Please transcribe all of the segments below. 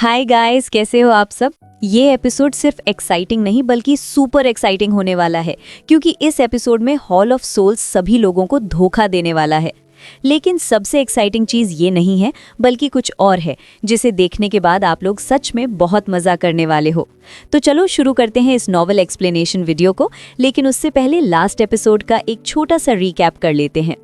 Hi guys, कैसे हो आप सब। ये एपिसोड सिर्फ एक्साइटिंग नहीं बल्कि सुपर एक्साइटिंग होने वाला है, क्योंकि इस एपिसोड में हॉल ऑफ सोल्स सभी लोगों को धोखा देने वाला है। लेकिन सबसे एक्साइटिंग चीज़ ये नहीं है बल्कि कुछ और है, जिसे देखने के बाद आप लोग सच में बहुत मज़ा करने वाले हो। तो चलो शुरू करते हैं इस नॉवल एक्सप्लेनेशन वीडियो को, लेकिन उससे पहले लास्ट एपिसोड का एक छोटा सा रीकैप कर लेते हैं।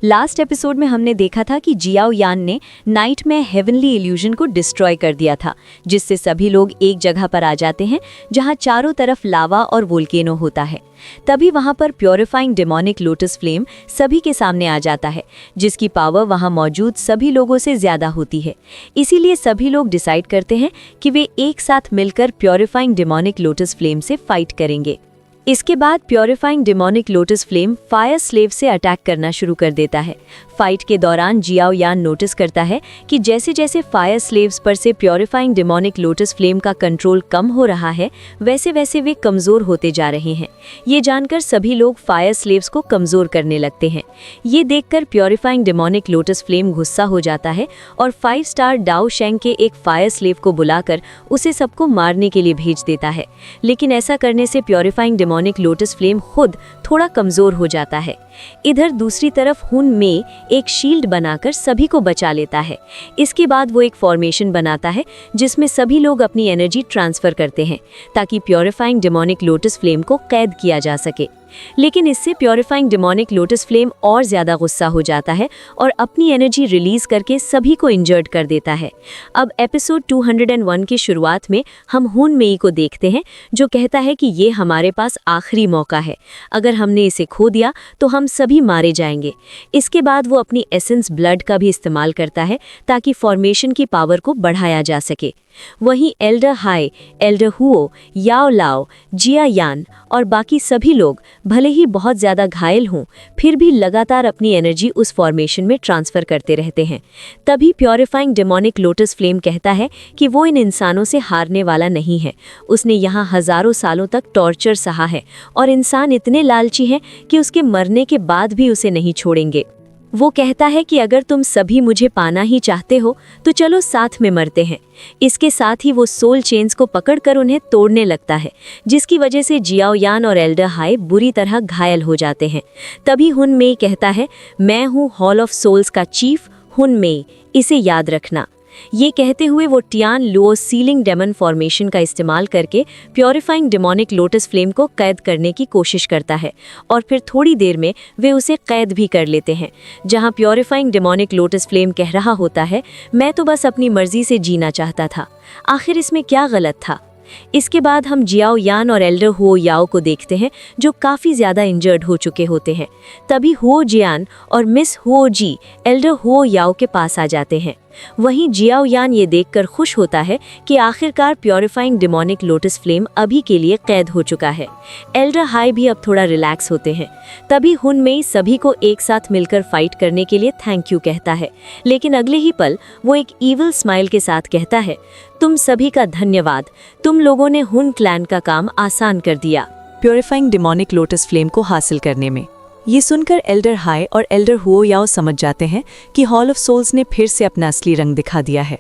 लास्ट एपिसोड में हमने देखा था कि जियाओ यान ने नाइट में हेवनली इल्यूजन को डिस्ट्रॉय कर दिया था, जिससे सभी लोग एक जगह पर आ जाते हैं जहां चारों तरफ लावा और वोल्केनो होता है। तभी वहां पर प्योरीफाइंग डेमोनिक लोटस फ्लेम सभी के सामने आ जाता है, जिसकी पावर वहां मौजूद सभी लोगों से ज्यादा होती है। इसीलिए सभी लोग डिसाइड करते हैं कि वे एक साथ मिलकर प्योरीफाइंग डेमोनिक लोटस फ्लेम से फाइट करेंगे। इसके बाद purifying demonic lotus flame fire slave से अटैक करना शुरू कर देता है। फाइट के दौरान जियाओ यान नोटिस करता है कि जैसे जैसे फायर स्लेव्स पर से प्योरीफाइंग डेमोनिक लोटस फ्लेम का कंट्रोल कम हो रहा है, वैसे वैसे वे कमज़ोर होते जा रहे हैं। ये जानकर सभी लोग फायर स्लेव्स को कमज़ोर करने लगते हैं। ये देखकर प्योरीफाइंग डेमोनिक लोटस फ्लेम गुस्सा हो जाता है और 5 स्टार डाओ शेंग के एक फायर स्लेव को बुलाकर उसे सबको मारने के लिए भेज देता है। लेकिन ऐसा करने से प्योरीफाइंग डेमोनिक लोटस फ्लेम खुद थोड़ा कमज़ोर हो जाता है। इधर दूसरी तरफ हुन में एक शील्ड बनाकर सभी को बचा लेता है। इसके बाद वो एक फॉर्मेशन बनाता है जिसमें सभी लोग अपनी एनर्जी ट्रांसफ़र करते हैं, ताकि प्योरीफाइंग डेमोनिक लोटस फ्लेम को कैद किया जा सके। लेकिन इससे प्योरीफाइंग डेमोनिक लोटस फ्लेम और ज़्यादा गुस्सा हो जाता है और अपनी एनर्जी रिलीज़ करके सभी को इंजर्ड कर देता है। अब एपिसोड 201 की शुरुआत में हम हुन मेई को देखते हैं, जो कहता है कि ये हमारे पास आखिरी मौका है। अगर हमने इसे खो दिया तो हम सभी मारे जाएंगे। इसके बाद वो अपनी एसेंस ब्लड का भी इस्तेमाल करता है ताकि फॉर्मेशन की पावर को बढ़ाया जा सके। वहीं एल्डर हाई, एल्डर हुओ, याओ लाओ, जिया यान और बाकी सभी लोग भले ही बहुत ज़्यादा घायल हों, फिर भी लगातार अपनी एनर्जी उस फॉर्मेशन में ट्रांसफ़र करते रहते हैं। तभी प्योरीफाइंग डेमोनिक लोटस फ्लेम कहता है कि वो इन इंसानों से हारने वाला नहीं है। उसने यहाँ हज़ारों सालों तक टॉर्चर सहा है और इंसान इतने लालची हैं कि उसके मरने के बाद भी उसे नहीं छोड़ेंगे। वो कहता है कि अगर तुम सभी मुझे पाना ही चाहते हो तो चलो साथ में मरते हैं। इसके साथ ही वो सोल चेन्स को पकड़कर उन्हें तोड़ने लगता है, जिसकी वजह से जियाओ यान और एल्डर हाई बुरी तरह घायल हो जाते हैं। तभी हुन मेई कहता है, मैं हूँ हॉल ऑफ सोल्स का चीफ हुन मेई, इसे याद रखना। ये कहते हुए वो Tian Luo sealing demon formation का इस्तेमाल करके प्योरीफाइंग डेमोनिक लोटस फ्लेम को कैद करने की कोशिश करता है और फिर थोड़ी देर में वे उसे कैद भी कर लेते हैं। जहां प्योरीफाइंग डेमोनिक लोटस फ्लेम कह रहा होता है, मैं तो बस अपनी मर्जी से जीना चाहता था, आखिर इसमें क्या गलत था। इसके बाद हम जियाओ यान और एल्डर हुओ याओ को देखते हैं, जो काफ़ी ज़्यादा इंजर्ड हो चुके होते हैं। तभी हुओ जियान और मिस हुओ जी एल्डर हुओ याओ के पास आ जाते हैं। वहीं जियाओ यान ये देखकर खुश होता है कि आखिरकार प्योरीफाइंग डेमोनिक लोटस फ्लेम अभी के लिए कैद हो चुका है। एल्डर हाई भी अब थोड़ा रिलैक्स होते हैं। तभी हुन मेई सभी को एक साथ मिलकर फाइट करने के लिए थैंक यू कहता है, लेकिन अगले ही पल वो एक ईविल स्माइल के साथ कहता है, तुम सभी का धन्यवाद, तुम लोगों ने हुन क्लैन का काम आसान कर दिया प्योरीफाइंग डेमोनिक लोटस फ्लेम को हासिल करने में। ये सुनकर एल्डर हाई और एल्डर हुओ याओ समझ जाते हैं कि हॉल ऑफ सोल्स ने फिर से अपना असली रंग दिखा दिया है।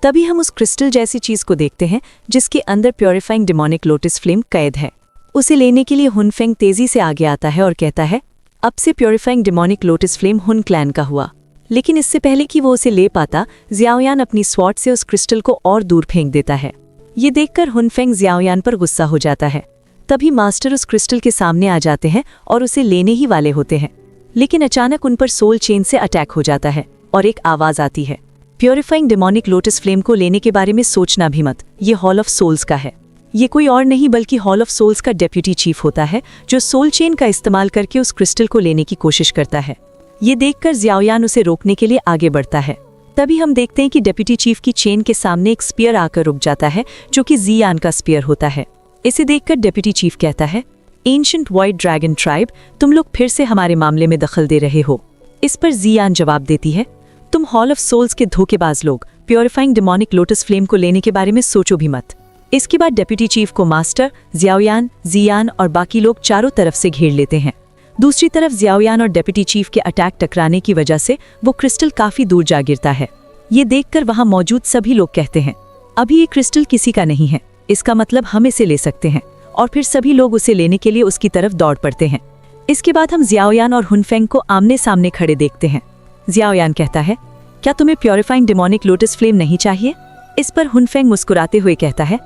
तभी हम उस क्रिस्टल जैसी चीज को देखते हैं जिसके अंदर प्योरीफाइंग डेमोनिक लोटस फ्लेम कैद है। उसे लेने के लिए हुन फेंग तेजी से आगे आता है और कहता है, अब से प्योरीफाइंग डेमोनिक लोटस फ्लेम हुन क्लैन का हुआ। लेकिन इससे पहले कि वो उसे ले पाता, जियाओ यान अपनी स्वॉर्ड से उस क्रिस्टल को और दूर फेंक देता है। ये देखकर हुन फेंग जियाओ यान पर गुस्सा हो जाता है। तभी मास्टर उस क्रिस्टल के सामने आ जाते हैं और उसे लेने ही वाले होते हैं, लेकिन अचानक उन पर सोल चेन से अटैक हो जाता है और एक आवाज आती है, प्योरीफाइंग डेमोनिक लोटस फ्लेम को लेने के बारे में सोचना भी मत, ये हॉल ऑफ सोल्स का है। ये कोई और नहीं बल्कि हॉल ऑफ सोल्स का डेप्यूटी चीफ होता है, जो सोल चेन का इस्तेमाल करके उस क्रिस्टल को लेने की कोशिश करता है। ये देखकर जियाओ यान उसे रोकने के लिए आगे बढ़ता है। तभी हम देखते हैं कि डेप्यूटी चीफ की चेन के सामने एक स्पीयर आकर रुक जाता है, जो कि जियान का स्पीयर होता है। इसे देखकर डेप्यूटी चीफ कहता है, एंशिएंट व्हाइट ड्रैगन ट्राइब, तुम लोग फिर से हमारे मामले में दखल दे रहे हो। इस पर जियान जवाब देती है, तुम हॉल ऑफ सोल्स के धोखेबाज लोग, प्योरीफाइंग डेमोनिक लोटस फ्लेम को लेने के बारे में सोचो भी मत। इसके बाद डेप्यूटी चीफ को मास्टर, जियाओ यान, जियान और बाकी लोग चारों तरफ से घेर लेते हैं। दूसरी तरफ जियाओ यान और डेप्यूटी चीफ के अटैक टकराने की वजह से वो क्रिस्टल काफी दूर जा गिरता है। ये देखकर वहां मौजूद सभी लोग कहते हैं, अभी ये क्रिस्टल किसी का नहीं है, इसका मतलब हम इसे ले सकते हैं। और फिर सभी लोग उसे लेने के लिए उसकी तरफ दौड़ पड़ते हैं। इसके बाद हम जियाओयान और हुनफेंग को आमने सामने खड़े देखते हैं। जियाओयान कहता है, क्या तुम्हें प्योरीफाइंग डेमोनिक लोटस फ्लेम नहीं चाहिए? इस पर हुनफेंग मुस्कुराते हुए कहता है,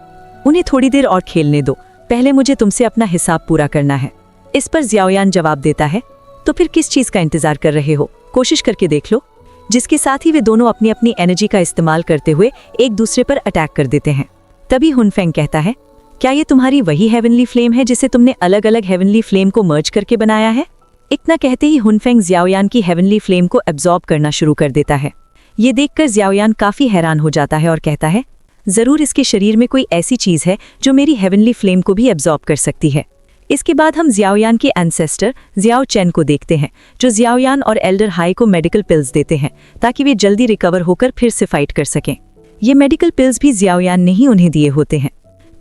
उन्हें थोड़ी देर और खेलने दो, पहले मुझे तुमसे अपना हिसाब पूरा करना है। इस पर जियाओयान जवाब देता है, तो फिर किस चीज का इंतजार कर रहे हो, कोशिश करके देख लो। जिसके साथ ही वे दोनों अपनी अपनी एनर्जी का इस्तेमाल करते हुए एक दूसरे पर अटैक कर देते हैं। तभी हुनफेंग कहता है, क्या ये तुम्हारी वही हेवनली फ्लेम है जिसे तुमने अलग अलग हेवनली फ्लेम को मर्ज करके बनाया है? इतना कहते ही हुनफेंग जियाओयान की हेवनली फ्लेम को एब्जॉर्ब करना शुरू कर देता है। ये देखकर जियाओयान काफी हैरान हो जाता है और कहता है, जरूर इसके शरीर में कोई ऐसी चीज है जो मेरी हेवनली फ्लेम को भी एब्जॉर्ब कर सकती है। इसके बाद हम जियाओयान के एंसेस्टर जियाओ चेन को देखते हैं, जो जियाओयान और एल्डर हाई को मेडिकल पिल्स देते हैं ताकि वे जल्दी रिकवर होकर फिर से फाइट कर सकें। ये मेडिकल पिल्स भी जियाओयान ने ही उन्हें दिए होते हैं।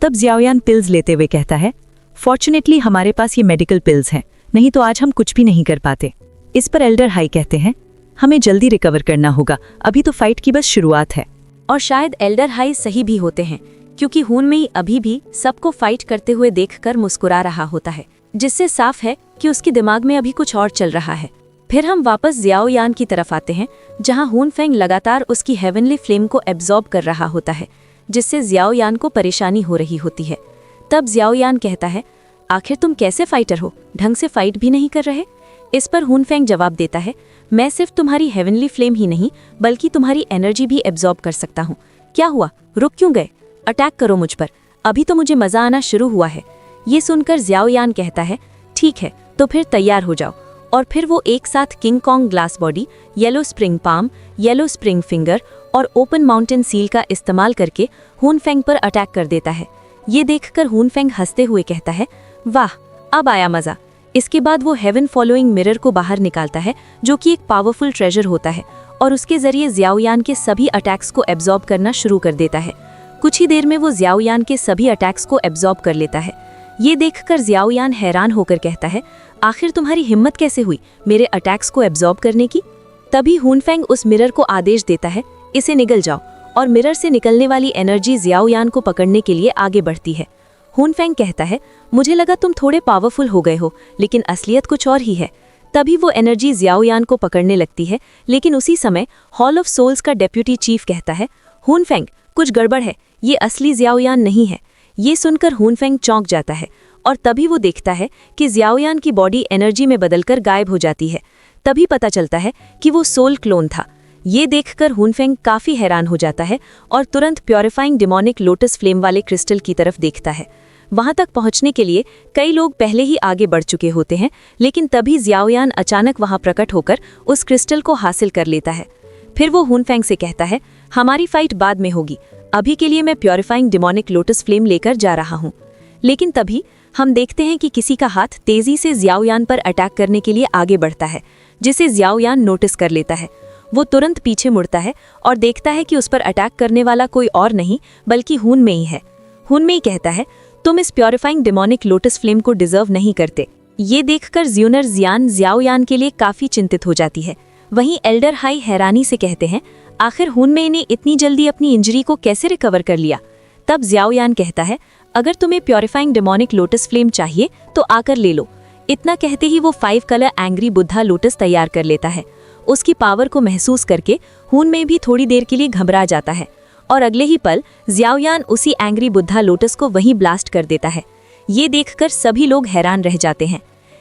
तब जियाओयान पिल्स लेते हुए कहता है, फॉर्चुनेटली हमारे पास ये मेडिकल पिल्स हैं, नहीं तो आज हम कुछ भी नहीं कर पाते। इस पर एल्डर हाई कहते हैं, हमें जल्दी रिकवर करना होगा, अभी तो फाइट की बस शुरुआत है। और शायद एल्डर हाई सही भी होते हैं, क्योंकि हुनमेई अभी भी सबको फाइट करते हुए देखकर मुस्कुरा रहा होता है, जिससे साफ है कि उसके दिमाग में अभी कुछ और चल रहा है। फिर हम वापस जियाओयान की तरफ आते हैं, जहां हुनफेंग लगातार उसकी हेवनली फ्लेम को एब्जॉर्ब कर रहा होता है, जिससे जियाओयान को परेशानी हो रही होती है। तब जियाओयान कहता है, आखिर तुम कैसे फाइटर हो, ढंग से फाइट भी नहीं कर रहे? इस पर हुनफेंग जवाब देता है, मैं सिर्फ तुम्हारी हेवनली फ्लेम ही नहीं बल्कि तुम्हारी एनर्जी भी एब्जॉर्ब कर सकता हूँ। क्या हुआ, रुक क्यों गए? अटैक करो मुझ पर, अभी तो मुझे मजा आना शुरू हुआ है। ये सुनकर जियाओयान कहता है, ठीक है तो फिर तैयार हो जाओ। और फिर वो एक साथ king Kong glass body, yellow spring palm, yellow spring finger और ओपन माउंटेन सील का इस्तेमाल करके हुनफेंग पर अटैक कर देता है। ये देखकर हुनफेंग हंसते हुए कहता है, वाह अब आया मजा। इसके बाद वो हेवन फॉलोइंग मिरर को बाहर निकालता है, जो कि एक पावरफुल ट्रेजर होता है, और उसके जरिए जियाओयान के सभी अटैक्स को एब्जॉर्ब करना शुरू कर देता है। कुछ ही देर में वो जियाओयान के सभी अटैक्स को एब्जॉर्ब कर लेता है। ये देखकर जियाओयान हैरान होकर कहता है, आखिर तुम्हारी हिम्मत कैसे हुई मेरे अटैक्स को एब्जॉर्ब करने की? तभी हुनफेंग उस मिरर को आदेश देता है, इसे निगल जाओ, और मिरर से निकलने वाली एनर्जी जियाओयान को पकड़ने के लिए आगे बढ़ती है। हुनफेंग कहता है, मुझे लगा तुम थोड़े पावरफुल हो गए हो, लेकिन असलियत कुछ और ही है। तभी वो एनर्जी जियाओयान को पकड़ने लगती है, लेकिन उसी समय हॉल ऑफ सोल्स का डेप्यूटी चीफ कहता है, हुनफेंग कुछ गड़बड़ है, ये असली जियाओयान नहीं है। ये सुनकर हुनफेंग चौंक जाता है, और तभी वो देखता है कि जियाओयान की बॉडी एनर्जी में बदलकर गायब हो जाती है। तभी पता चलता है कि वो सोल क्लोन था। ये देखकर हुनफेंग काफी हैरान हो जाता है और तुरंत प्योरीफाइंग डेमोनिक लोटस फ्लेम वाले क्रिस्टल की तरफ देखता है। वहां तक पहुंचने के लिए कई लोग पहले ही आगे बढ़ चुके होते हैं, लेकिन तभी जियाओयान अचानक वहां प्रकट होकर उस क्रिस्टल को हासिल कर लेता है। फिर वो हुनफेंग से कहता है, हमारी फाइट बाद में होगी, अभी के लिए मैं प्योरीफाइंग डेमोनिक लोटस फ्लेम लेकर जा रहा हूँ। लेकिन तभी हम देखते हैं कि किसी का हाथ तेजी से जियाओयान पर अटैक करने के लिए आगे बढ़ता है, जिसे जियाओयान नोटिस कर लेता है। वो तुरंत पीछे मुड़ता है और देखता है कि उस पर अटैक करने वाला कोई और नहीं बल्कि हुनमेई है। हुनमेई कहता है, तुम इस प्योरीफाइंग डेमोनिक लोटस फ्लेम को डिजर्व नहीं करते। ये देखकर ज्यूनर जियान जियाओयान के लिए काफी चिंतित हो जाती है। वहीं एल्डर हाई हैरानी से कहते हैं, आखिर हुनमेई ने इतनी जल्दी अपनी इंजरी को कैसे रिकवर कर लिया? तब जियाओयान कहता है, अगर तुम्हें प्योरीफाइंग डेमोनिक लोटस फ्लेम चाहिए तो आकर ले लो। इतना कहते ही वो 5 कलर एंग्री बुद्धा लोटस तैयार कर लेता है। उसकी पावर को महसूस करके हुनमेई भी थोड़ी देर के लिए घबरा जाता है, और अगले ही पल जियाओयान उसी एंग्री बुद्धा लोटस को वहीं ब्लास्ट कर देता है। ये देखकर सभी लोग हैरान रह जाते हैं।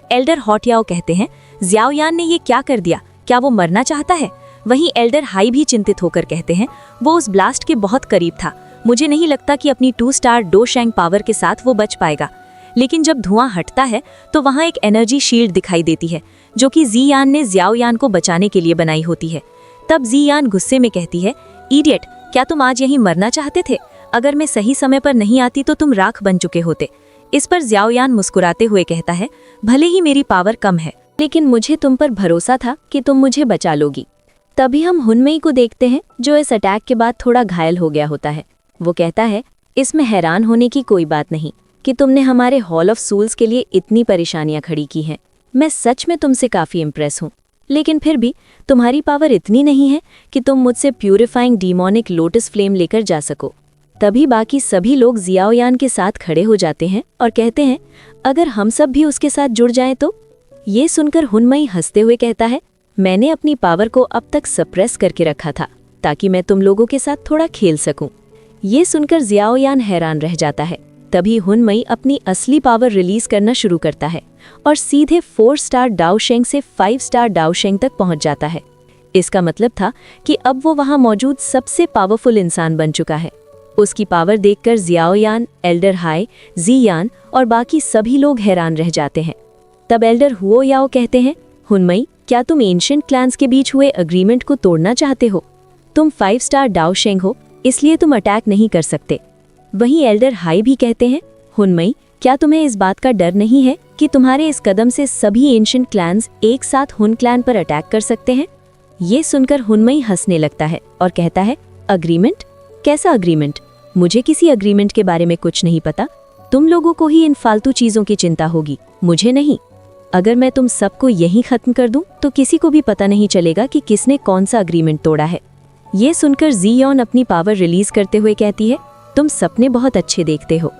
एल्डर हॉटयाओ कहते हैं, जियाओयान ने ये क्या कर दिया, क्या वो मरना चाहता है? वहीं एल्डर हाई भी चिंतित होकर कहते हैं, वो उस ब्लास्ट के बहुत करीब था, मुझे नहीं लगता कि अपनी 2 स्टार डो शैंग पावर के साथ वो बच पाएगा। लेकिन जब धुआं हटता है तो वहां एक एनर्जी शील्ड दिखाई देती है, जो कि जियान ने जियाओयान को बचाने के लिए बनाई होती है। तब जियान गुस्से में कहती है, इडियट, क्या तुम आज यहीं मरना चाहते थे? अगर मैं सही समय पर नहीं आती तो तुम राख बन चुके होते। इस पर जियाओयान मुस्कुराते हुए कहता है, भले ही मेरी पावर कम है, लेकिन मुझे तुम पर भरोसा था कि तुम मुझे बचा लोगी। तभी हम हुनमेई को देखते हैं, जो इस अटैक के बाद थोड़ा घायल हो गया होता है। वो कहता है, इसमें हैरान होने की कोई बात नहीं कि तुमने हमारे हॉल ऑफ सोल्स के लिए इतनी परेशानियां खड़ी की हैं। मैं सच में तुमसे काफ़ी इम्प्रेस हूँ, लेकिन फिर भी तुम्हारी पावर इतनी नहीं है कि तुम मुझसे प्यूरिफाइंग डीमोनिक लोटस फ्लेम लेकर जा सको। तभी बाकी सभी लोग जियाओयान के साथ खड़े हो जाते हैं और कहते हैं, अगर हम सब भी उसके साथ जुड़ जाएं तो? ये सुनकर हुनमई हंसते हुए कहता है, मैंने अपनी पावर को अब तक सप्रेस करके रखा था ताकि मैं तुम लोगों के साथ थोड़ा खेल सकूं। ये सुनकर जियाओयान हैरान रह जाता है। तभी हुनमई अपनी असली पावर रिलीज करना शुरू करता है और सीधे 4 स्टार डाओशेंग से 5 स्टार डाओशेंग तक पहुंच जाता है। इसका मतलब था कि अब वो वहां मौजूद सबसे पावरफुल इंसान बन चुका है। उसकी पावर देखकर जियाओयान, एल्डर हाई, जियान और बाकी सभी लोग हैरान रह जाते हैं। तब एल्डर हुओ याओ कहते हैं, हुनमई, क्या तुम एंशिएंट क्लैंस के बीच हुए एग्रीमेंट को तोड़ना चाहते हो? तुम 5 स्टार डाओशेंग हो, इसलिए तुम अटैक नहीं कर सकते। वहीं एल्डर हाई भी कहते हैं, हुनमई, क्या तुम्हें इस बात का डर नहीं है कि तुम्हारे इस कदम से सभी एंशिएंट क्लैंस एक साथ हुन क्लैन पर अटैक कर सकते हैं? ये सुनकर हुनमई हंसने लगता है और कहता है, अग्रीमेंट? कैसा अग्रीमेंट? मुझे किसी अग्रीमेंट के बारे में कुछ नहीं पता। तुम लोगों को ही इन फालतू चीजों की चिंता होगी, मुझे नहीं। अगर मैं तुम सबको यहीं खत्म कर दूं तो किसी को भी पता नहीं चलेगा कि किसने कौन सा अग्रीमेंट तोड़ा है। ये सुनकर जियोन अपनी पावर रिलीज करते हुए कहती है, तुम सपने बहुत अच्छे देखते हो।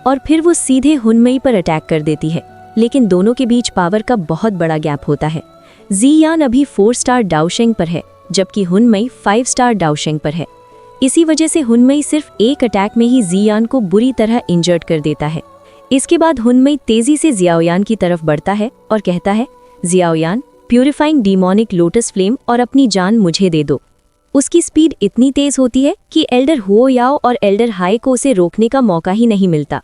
और फिर वो सीधे हुनमई पर अटैक कर देती है, लेकिन दोनों के बीच पावर का बहुत बड़ा गैप होता है। जियान अभी 4 स्टार डाओशेंग पर है, जबकि हुनमई 5 स्टार डाओशेंग पर है। इसी वजह से हुनमई सिर्फ एक अटैक में ही जियान को बुरी तरह इंजर्ड कर देता है। इसके बाद हुनमई तेजी से जियाओयान की तरफ बढ़ता है और कहता है, Xiaoyan, purifying demonic lotus flame और अपनी जान मुझे दे दो। उसकी स्पीड इतनी तेज होती है कि एल्डर हुओ याओ और एल्डर हाई को उसे रोकने का मौका ही नहीं मिलता।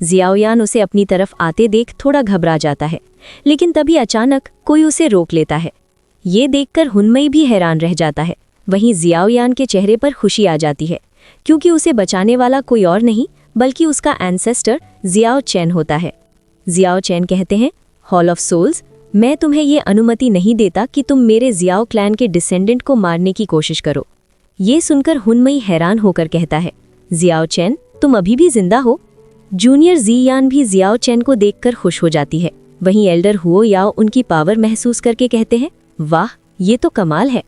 जियाओयान उसे अपनी तरफ आते देख थोड़ा घबरा जाता है, लेकिन तभी अचानक कोई उसे रोक लेता है। ये देखकर हुनमई भी हैरान रह जाता है। वहीं जियाओयान के चेहरे पर खुशी आ जाती है, क्योंकि उसे बचाने वाला कोई और नहीं बल्कि उसका एंसेस्टर जियाओ चैन होता है। जियाओ चैन कहते हैं, हॉल ऑफ सोल्स, मैं तुम्हें ये अनुमति नहीं देता कि तुम मेरे जियाओ क्लैन के डिसेंडेंट को मारने की कोशिश करो। ये सुनकर हुनमई हैरान होकर कहता है, जियाओ चैन, तुम अभी भी जिंदा हो? जूनियर जियान भी जियाओ चैन को देखकर खुश हो जाती है। वहीं एल्डर हुओ याओ उनकी पावर महसूस करके कहते हैं, वाह, ये तो कमाल है।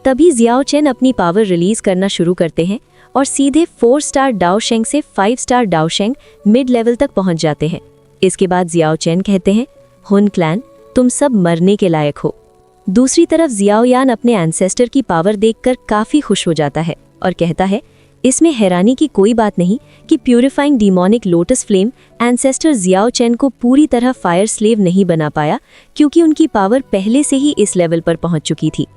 तभी जियाओ चैन अपनी पावर रिलीज करना शुरू करते हैं और सीधे 4 स्टार डाओशेंग से 5 स्टार डाओशेंग मिड लेवल तक पहुंच जाते हैं। इसके बाद जियाओ चैन कहते हैं, हुन क्लैन, तुम सब मरने के लायक हो। दूसरी तरफ जियाओयान अपने एंसेस्टर की पावर देखकर काफी खुश हो जाता है और कहता है, इसमें हैरानी की कोई बात नहीं कि purifying demonic lotus flame ancestor Jiao Chen को पूरी तरह फायर स्लेव नहीं बना पाया, क्योंकि उनकी पावर पहले से ही इस लेवल पर पहुंच चुकी थी।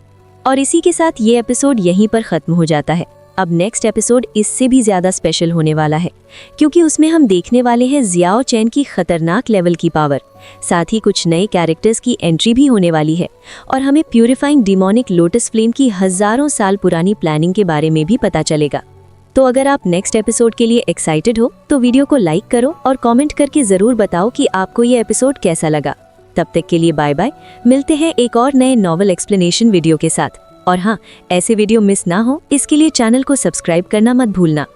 और इसी के साथ ये एपिसोड यहीं पर खत्म हो जाता है। अब नेक्स्ट एपिसोड इससे भी ज्यादा स्पेशल होने वाला है, क्योंकि उसमें हम देखने वाले हैं जियाओ चैन की खतरनाक लेवल की पावर, साथ ही कुछ नए कैरेक्टर्स की एंट्री भी होने वाली है और हमें प्यूरिफाइंग डीमोनिक लोटस फ्लेम की हजारों साल पुरानी प्लानिंग के बारे में भी पता चलेगा। तो अगर आप नेक्स्ट एपिसोड के लिए एक्साइटेड हो तो वीडियो को लाइक करो और कमेंट करके जरूर बताओ कि आपको ये एपिसोड कैसा लगा। तब तक के लिए बाय बाय, मिलते हैं एक और नए नॉवल एक्सप्लेनेशन वीडियो के साथ। और हाँ, ऐसे वीडियो मिस ना हो इसके लिए चैनल को सब्सक्राइब करना मत भूलना।